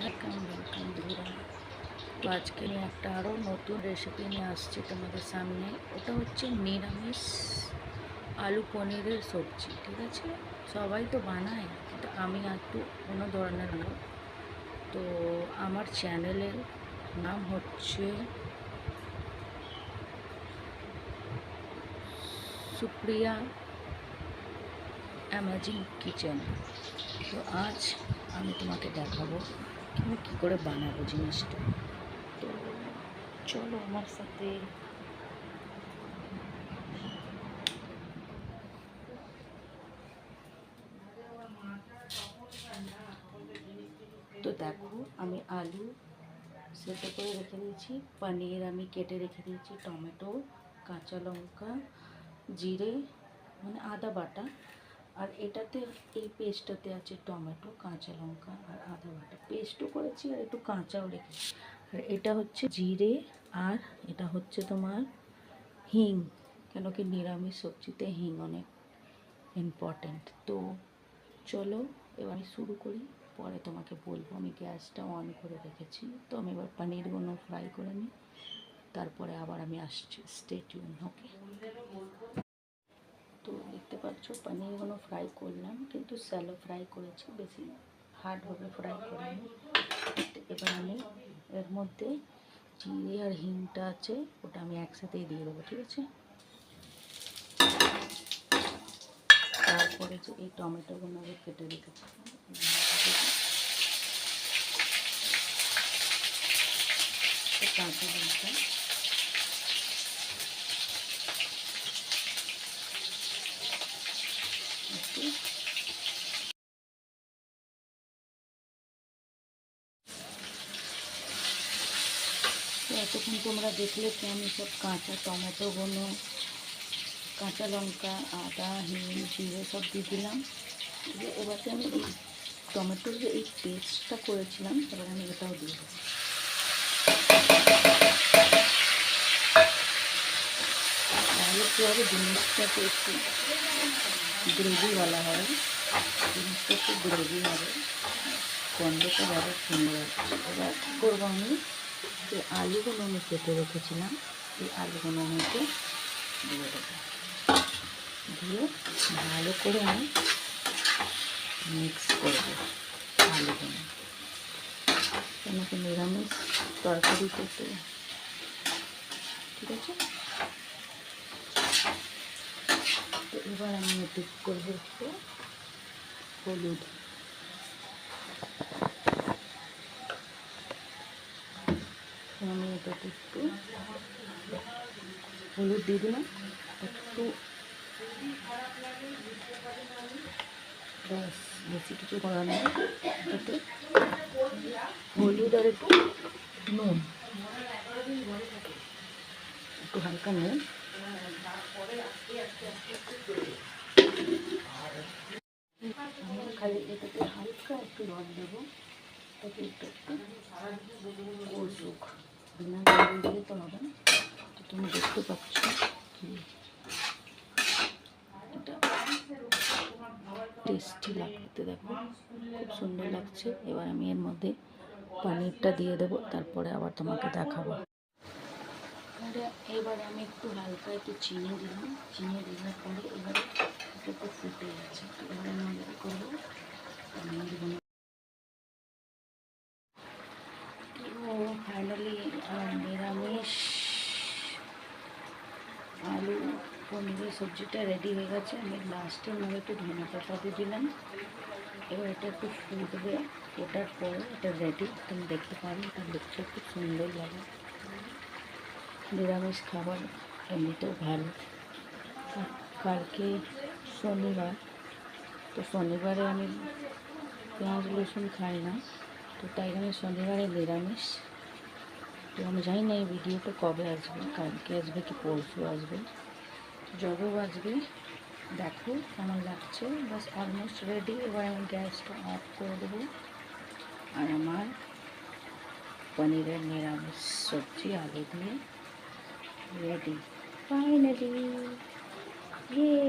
Welcome বন্ধুরা। তো আজকে আমি একটা আরও নতুন রেসিপি নিয়ে আসছি তোমাদের সামনে। ওটা হচ্ছে নিরামিষ আলু পনিরের সবজি। ঠিক আছে, সবাই তো বানায়, কিন্তু আমি একটু অন্য ধরনের লোক। তো আমার চ্যানেলের নাম হচ্ছে সুপ্রিয়া অ্যামেজিং কিচেন। তো আজ আমি তোমাকে দেখাবো আমি কী করে বানাবো জিনিসটা। তো চলো আমার সাথে। তো দেখো, আমি আলু সেদ্ধ করে রেখে দিয়েছি, পনির আমি কেটে রেখে দিয়েছি, টমেটো, কাঁচা লঙ্কা, জিরে মানে আদা বাটা, আর এটাতে এই পেস্টটাতে আছে টমেটো, কাঁচা লঙ্কা আর আদা বাটা পেস্টও করেছি, আর একটু কাঁচাও রেখেছি। আর এটা হচ্ছে জিরে, আর এটা হচ্ছে তোমার হিং, কেন কি নিরামিষ সবজিতে হিং অনেক ইম্পর্ট্যান্ট। তো চলো এবার আমি শুরু করি, পরে তোমাকে বলবো। আমি গ্যাসটা অন করে রেখেছি, তো আমি এবার পনিরগুলো ফ্রাই করে নিই, তারপরে আবার আমি আসছি। Stay tune. ওকে, তো দেখতে পাচ্ছ পনিরগুলো ফ্রাই করলাম, কিন্তু স্যালো ফ্রাই করেছি, বেশি হার্ডভাবে ফ্রাই করিনি। এবার আমি এর মধ্যে জিরে আর হিংটা আছে, ওটা আমি একসাথেই দিয়ে দেবো। ঠিক আছে, তারপরে যে এই টমেটোগুলো আমি কেটে রেখেছি, কাঁচা লঙ্কা, তো এতক্ষণ তোমরা দেখলে কি আমি সব কাঁচা টমেটোগুলো, কাঁচা লঙ্কা, আদা, হিং, জিরে সব দিয়ে দিলাম। এবারে আমি এই টমেটোর যে এই পেস্টটা করেছিলাম, এবার আমি এটাও দিয়ে দেবো। তাহলে কী হবে, জিনিসটাকে একটু গ্রেভিওয়ালা হবে, জিনিসটা একটু গ্রেভি হবে, গন্ধটা যাবে সুন্দর। এবার কী করবো, আমি যে আলুগুলো আমি কেটে রেখেছিলাম, এই আলুগুলো আমাকে দিয়ে দেবো, দিয়ে ভালো করে আমি মিক্স করবো আলুগুলো, কেন কি নিরামিষ তরকারিতে তো। ঠিক আছে, তো এবার আমি এতে করবো একটু হলুদ, আমি এটাতে একটু হলুদ দিয়ে দিলাম, একটু, ব্যাস, বেশি কিছু করা নেই। এটাতে হলুদ আর একটু নুন, একটু হালকা নুন, খালি এটাতে হালকা একটু জল দেবো, তাতে একটু কষুক, বিনা জল দিলে তো হবে না। তো তুমি দেখতে পাচ্ছ কি এটা টেস্টি লাগতে, দেখো খুব সুন্দর লাগছে। এবার আমি এর মধ্যে পনিরটা দিয়ে দেবো, তারপরে আবার তোমাকে দেখাবো। এবারে আমি একটু হালকা একটু চিনি দিলাম, চিনি দেওয়ার পরে এবারে একটু ফুটে গেছে। তো এবারে আমি কী করবো, পনিরগুলো। তো ফাইনালি নিরামিষ আলু পনিরের সবজিটা রেডি হয়ে গেছে। আমি লাস্টের মধ্যে একটু ধনে পাতা দিয়ে দিলাম। এবার এটা একটু ফুটবে, ফোটার পরে এটা রেডি। তুমি দেখতে পারো, এটা দেখতে খুব সুন্দর লাগে। নিরামিষ খাবার এমনিতেও ভালো। কালকে শনিবার, তো শনিবারে আমি পেঁয়াজ রসুন খাই না, তো তাই জন্য শনিবারে নিরামিষ। তো আমি জানি না এই ভিডিওটা কবে আসবে, কালকে আসবে কি পরশু আসবে, যবেও আসবে। দেখো কেমন লাগছে, বাস অলমোস্ট রেডি। এবার আমি গ্যাসটা অফ করে দেবো, আর আমার পনিরের নিরামিষ সবজি আলু দিয়ে রেডি ফাইনালি। ইয়ে